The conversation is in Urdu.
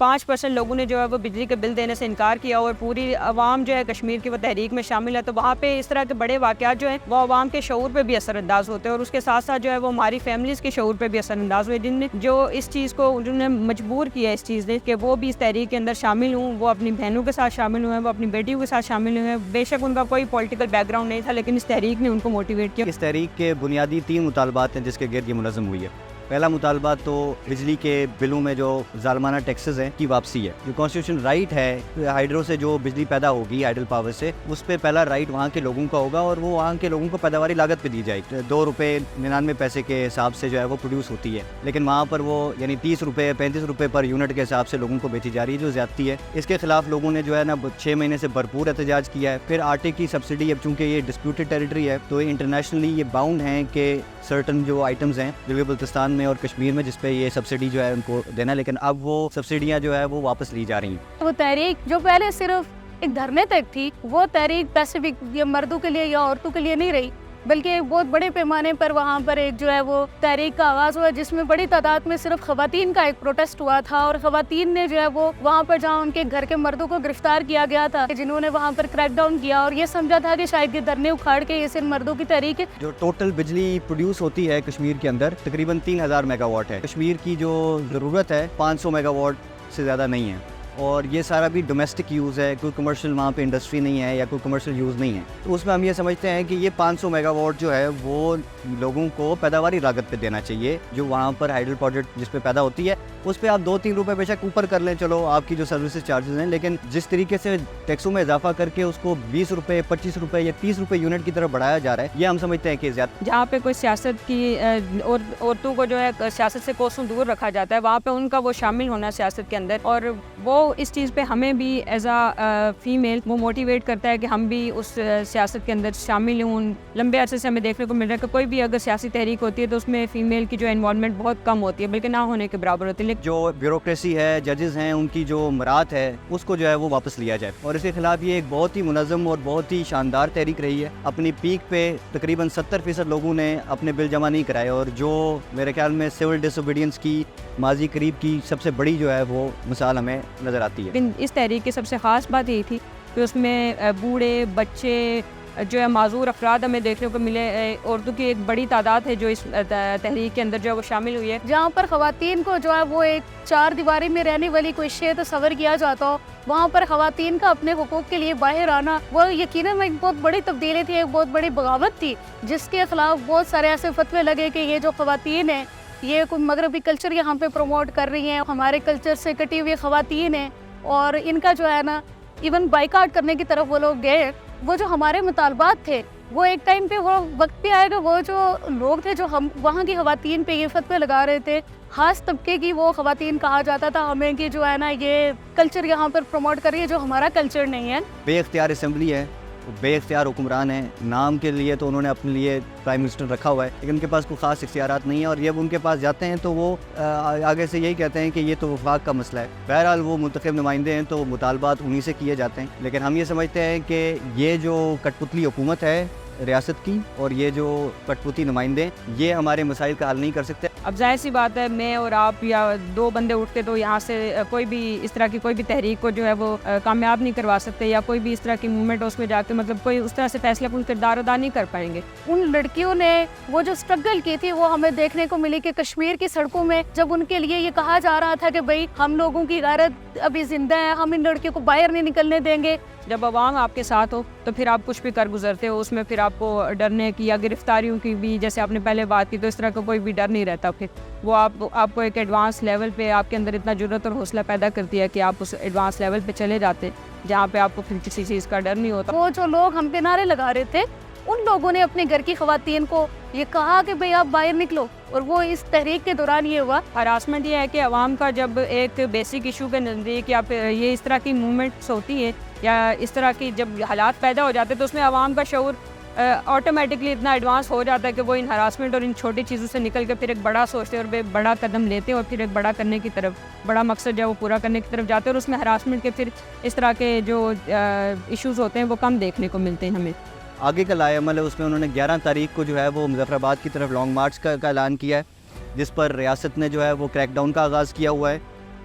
5% لوگوں نے جو ہے وہ بجلی کے بل دینے سے انکار کیا اور پوری عوام جو ہے کشمیر کی وہ تحریک میں شامل ہے، تو وہاں پہ اس طرح کے بڑے واقعات جو ہیں وہ عوام کے شعور پہ بھی اثر انداز ہوتے ہیں، اور اس کے ساتھ ساتھ جو ہے وہ ہماری فیملیز کے شعور پہ بھی اثر انداز ہوئے، جن نے جو اس چیز کو انہوں نے مجبور کیا اس چیز نے کہ وہ بھی اس تحریک کے اندر شامل ہوں، وہ اپنی بہنوں کے ساتھ شامل ہوئے ہیں، وہ اپنی بیٹیوں کے ساتھ شامل ہوئے ہیں۔ بے شک ان کا کوئی پولیٹیکل بیک گراؤنڈ نہیں تھا، لیکن اس تحریک نے ان کو موٹیویٹ کیا۔ اس تحریک کے بنیادی 3 مطالبات ہیں جس کے گرد یہ منظم ہوئی ہے۔ پہلا مطالبہ تو بجلی کے بلوں میں جو ظالمانہ ٹیکسز ہیں کی واپسی ہے۔ جو کانسٹیٹیوشن رائٹ ہے ہائیڈرو سے جو بجلی پیدا ہوگی ہائیڈل پاور سے، اس پہ پہلا رائٹ وہاں کے لوگوں کا ہوگا، اور وہ وہاں کے لوگوں کو پیداواری لاگت پہ دی جائے گی۔ 2 روپے 99 پیسے کے حساب سے جو ہے وہ پروڈیوس ہوتی ہے، لیکن وہاں پر وہ یعنی 30 روپے 35 روپے پر یونٹ کے حساب سے لوگوں کو بیچی جا رہی ہے، جو زیادتی ہے۔ اس کے خلاف لوگوں نے جو ہے نا 6 مہینے سے بھرپور احتجاج کیا ہے۔ پھر آٹے کی سبسڈی، اب چونکہ یہ ڈسپیوٹڈ ٹیریٹری ہے تو انٹرنیشنلی یہ باؤنڈ ہیں کہ سرٹن جو آئٹمز ہیں جنوبی بلتستان میں اور کشمیر میں جس پہ یہ سبسڈی جو ہے ان کو دینا، لیکن اب وہ سبسڈیاں جو ہے وہ واپس لی جا رہی ہیں۔ وہ تحریک جو پہلے صرف ایک دھرنے تک تھی، وہ تحریک پیسفک یا مردوں کے لیے یا عورتوں کے لیے نہیں رہی، بلکہ ایک بہت بڑے پیمانے پر وہاں پر ایک جو ہے وہ تحریک کا آغاز ہوا، جس میں بڑی تعداد میں صرف خواتین کا ایک پروٹیسٹ ہوا تھا، اور خواتین نے جو ہے وہ وہاں پر جہاں ان کے گھر کے مردوں کو گرفتار کیا گیا تھا، جنہوں نے وہاں پر کریک ڈاؤن کیا اور یہ سمجھا تھا کہ شاید یہ دھرنے اکھاڑ کے یہ صرف مردوں کی تحریک ہے۔ جو ٹوٹل بجلی پروڈیوس ہوتی ہے کشمیر کے اندر تقریباً 3000 میگا واٹ ہے۔ کشمیر کی جو ضرورت ہے 500 میگا واٹ سے زیادہ نہیں ہے، اور یہ سارا بھی ڈومیسٹک یوز ہے، کوئی کمرشل وہاں پہ انڈسٹری نہیں ہے یا کوئی کمرشل یوز نہیں ہے۔ تو اس میں ہم یہ سمجھتے ہیں کہ یہ 500 میگا واٹ جو ہے وہ لوگوں کو پیداواری لاگت پہ دینا چاہیے، جو وہاں پر ہائیڈل پروجیکٹ جس پہ پیدا ہوتی ہے اس پہ آپ 2-3 روپے بے شک اوپر کر لیں، چلو آپ کی جو سروسز چارجز ہیں، لیکن جس طریقے سے ٹیکسوں میں اضافہ کر کے اس کو 20 روپے 25 روپے یا 30 روپے یونٹ کی طرف بڑھایا جا رہا ہے، یہ ہم سمجھتے ہیں کہ زیادہ۔ جہاں پہ کوئی سیاست کی اور عورتوں کو جو ہے سیاست سے کوسوں دور رکھا جاتا ہے، وہاں پہ ان کا وہ شامل ہونا سیاست کے اندر، اور وہ اس چیز پہ ہمیں بھی ایز اے فیمیل وہ موٹیویٹ کرتا ہے کہ ہم بھی اس سیاست کے اندر شامل ہوں۔ لمبے عرصے سے ہمیں دیکھنے کو مل رہا ہے کہ کوئی بھی اگر سیاسی تحریک ہوتی ہے تو اس میں فیمیل کی جو انوالومنٹ بہت کم ہوتی ہے، بلکہ نہ ہونے کے برابر ہوتی ہے۔ لیکن جو بیوروکریسی ہے، ججز ہیں، ان کی جو مراد ہے اس کو جو ہے وہ واپس لیا جائے، اور اس کے خلاف یہ ایک بہت ہی منظم اور بہت ہی شاندار تحریک رہی ہے۔ اپنی پیک پہ تقریباً 70% لوگوں نے اپنے بل جمع نہیں کرائے، اور جو میرے خیال میں سول ڈس اوبیڈینس کی ماضی قریب کی سب سے بڑی جو ہے وہ مثال ہمیں نظر آتی ہے۔ اس تحریک کی سب سے خاص بات یہی تھی کہ اس میں بوڑھے بچے جو ہے معذور افراد ہمیں دیکھنے کو ملے، عورتوں کی ایک بڑی تعداد ہے جو اس تحریک کے اندر جو ہے وہ شامل ہوئی ہے۔ جہاں پر خواتین کو جو ہے وہ ایک 4 دیواری میں رہنے والی کوئی شے تصور کیا جاتا ہو، وہاں پر خواتین کا اپنے حقوق کے لیے باہر آنا وہ یقیناً ایک بہت بڑی تبدیلی تھی، ایک بہت بڑی بغاوت تھی، جس کے خلاف بہت سارے ایسے فتوے لگے کہ یہ جو خواتین ہیں یہ کوئی مغربی کلچر یہاں پہ پروموٹ کر رہی ہیں، ہمارے کلچر سے کٹی ہوئی خواتین ہیں، اور ان کا جو ہے نا ایون بائیکاٹ کرنے کی طرف وہ لوگ گئے۔ وہ جو ہمارے مطالبات تھے وہ ایک ٹائم پہ وہ وقت پہ آئے گا، وہ جو لوگ تھے جو ہم وہاں کی خواتین پہ یہ فتوے لگا رہے تھے، خاص طبقے کی وہ خواتین کہا جاتا تھا ہمیں کہ جو ہے نا یہ کلچر یہاں پر پروموٹ کر رہی ہے جو ہمارا کلچر نہیں ہے۔ بے اختیار اسمبلی ہے، بے اختیار حکمران ہیں، نام کے لیے تو انہوں نے اپنے لیے پرائم منسٹر رکھا ہوا ہے، لیکن ان کے پاس کوئی خاص اختیارات نہیں ہیں، اور جب ان کے پاس جاتے ہیں تو وہ آگے سے یہی کہتے ہیں کہ یہ تو وفاق کا مسئلہ ہے۔ بہرحال وہ منتخب نمائندے ہیں تو مطالبات انہی سے کیے جاتے ہیں، لیکن ہم یہ سمجھتے ہیں کہ یہ جو کٹ پتلی حکومت ہے ریاست کی اور یہ جو کٹ پتلی نمائندے یہ ہمارے مسائل کا حل نہیں کر سکتے۔ اب ظاہر سی بات ہے میں اور آپ یا 2 بندے اٹھتے تو یہاں سے کوئی بھی اس طرح کی کوئی بھی تحریک کو جو ہے وہ کامیاب نہیں کروا سکتے، یا کوئی بھی اس طرح کی موومنٹ اس میں جا کے مطلب کوئی اس طرح سے فیصلہ کن کردار ادا نہیں کر پائیں گے۔ ان لڑکیوں نے وہ جو اسٹرگل کی تھی وہ ہمیں دیکھنے کو ملی کہ کشمیر کی سڑکوں میں جب ان کے لیے یہ کہا جا رہا تھا کہ بھئی ہم لوگوں کی غیرت ابھی زندہ ہے، ہم ان لڑکیوں کو باہر نہیں نکلنے دیں گے۔ جب عوام آپ کے ساتھ ہو تو پھر آپ کچھ بھی کر گزرتے ہو، اس میں پھر آپ کو ڈرنے کی یا گرفتاریوں کی بھی، جیسے آپ نے پہلے بات کی، تو اس طرح کا کوئی بھی ڈر نہیں رہتا۔ پھر وہ آپ کو ایک ایڈوانس لیول پہ آپ کے اندر اتنا جرأت اور حوصلہ پیدا کرتی ہے کہ آپ اس ایڈوانس لیول پہ چلے جاتے جہاں پہ آپ کو پھر کسی چیز کا ڈر نہیں ہوتا۔ وہ جو لوگ ہم پہ نعرے لگا رہے تھے ان لوگوں نے اپنے گھر کی خواتین کو یہ کہا کہ بھئی آپ باہر نکلو، اور وہ اس تحریک کے دوران یہ ہوا۔ ہراسمنٹ یہ ہے کہ عوام کا جب ایک بیسک ایشو کے نزدیک یا پھر یہ اس طرح کی موومنٹس ہوتی ہے یا اس طرح کی جب حالات پیدا ہو جاتے ہیں تو اس میں عوام کا شعور آٹومیٹکلی اتنا ایڈوانس ہو جاتا ہے کہ وہ ان ہراسمنٹ اور ان چھوٹی چیزوں سے نکل کے پھر ایک بڑا سوچتے ہیں اور بڑا قدم لیتے ہیں اور پھر ایک بڑا کرنے کی طرف، بڑا مقصد جو ہے وہ پورا کرنے کی طرف جاتے ہیں، اور اس میں ہراسمنٹ کے پھر اس طرح کے جو ایشوز ہوتے ہیں وہ کم دیکھنے کو ملتے ہیں ہمیں۔ آگے کا لائے عمل ہے اس میں انہوں نے 11 تاریخ کو جو ہے وہ مظفر آباد کی طرف لانگ مارچ کا اعلان کیا ہے، جس پر ریاست نے جو ہے وہ کریک ڈاؤن کا آغاز کیا ہوا ہے،